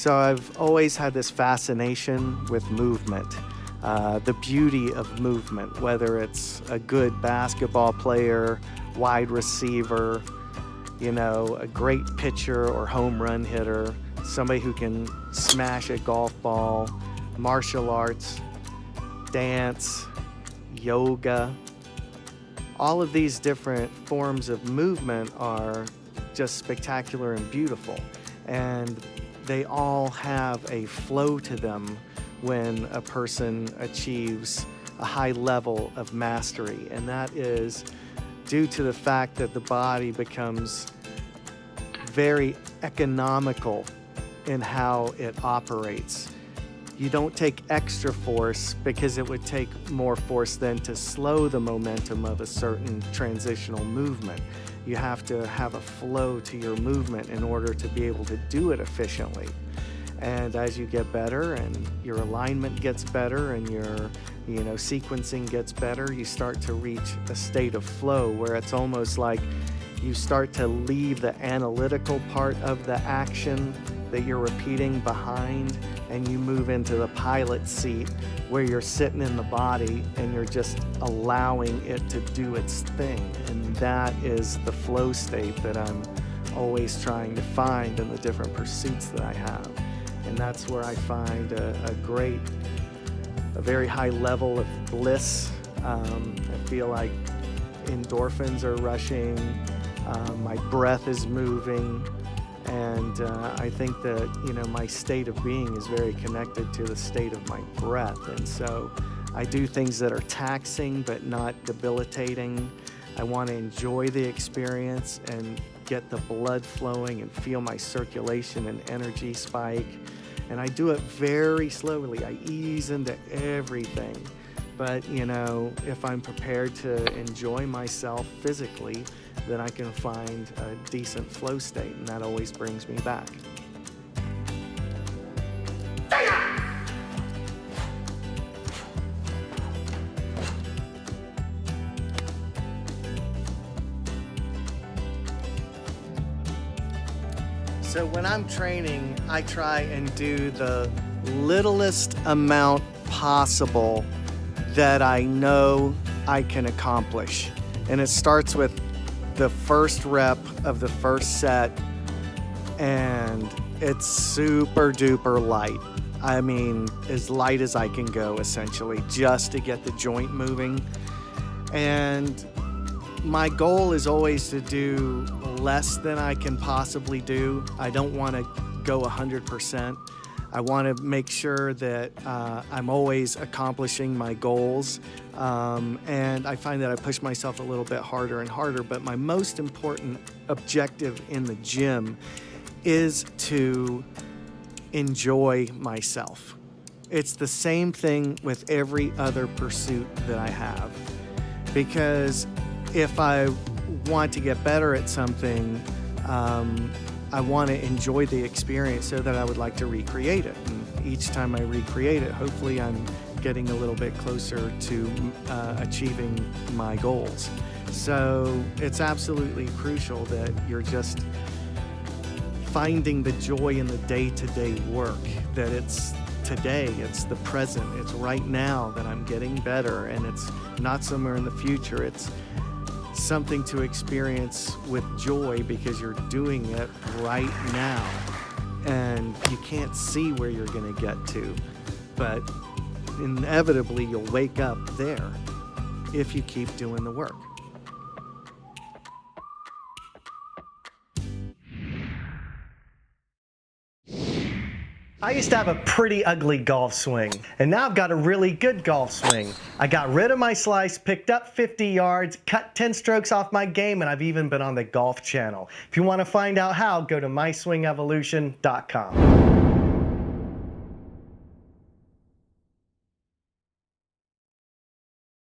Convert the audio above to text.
So I've always had this fascination with movement, the beauty of movement, whether it's a good basketball player, wide receiver, you know, a great pitcher or home run hitter, somebody who can smash a golf ball, martial arts, dance, yoga. All of these different forms of movement are just spectacular and beautiful. And they all have a flow to them when a person achieves a high level of mastery. And that is due to the fact that the body becomes very economical in how it operates. You don't take extra force because it would take more force then to slow the momentum of a certain transitional movement. You have to have a flow to your movement in order to be able to do it efficiently. And as you get better and your alignment gets better and your sequencing gets better, you start to reach a state of flow where it's almost like you start to leave the analytical part of the action that you're repeating behind, and you move into the pilot seat where you're sitting in the body and you're just allowing it to do its thing. And that is the flow state that I'm always trying to find in the different pursuits that I have. And that's where I find a very high level of bliss. I feel like endorphins are rushing, my breath is moving, and I think that my state of being is very connected to the state of my breath. And so I do things that are taxing but not debilitating. I want to enjoy the experience and get the blood flowing and feel my circulation and energy spike. And I do it very slowly. I ease into everything. But if I'm prepared to enjoy myself physically, then I can find a decent flow state, and that always brings me back. So when I'm training, I try and do the littlest amount possible that I know I can accomplish. And it starts with the first rep of the first set, and it's super duper light. I mean, as light as I can go, essentially, just to get the joint moving. And my goal is always to do less than I can possibly do. I don't want to go 100%. I want to make sure that I'm always accomplishing my goals. And I find that I push myself a little bit harder and harder, but my most important objective in the gym is to enjoy myself. It's the same thing with every other pursuit that I have, because if I want to get better at something, I want to enjoy the experience so that I would like to recreate it. And each time I recreate it, hopefully I'm getting a little bit closer to achieving my goals. So it's absolutely crucial that you're just finding the joy in the day-to-day work, that it's today, it's the present, it's right now that I'm getting better, and it's not somewhere in the future. It's something to experience with joy because you're doing it right now. And you can't see where you're going to get to, but inevitably you'll wake up there if you keep doing the work. I used to have a pretty ugly golf swing, and now I've got a really good golf swing. I got rid of my slice, picked up 50 yards, cut 10 strokes off my game, and I've even been on the Golf Channel. If you want to find out how, go to myswingevolution.com.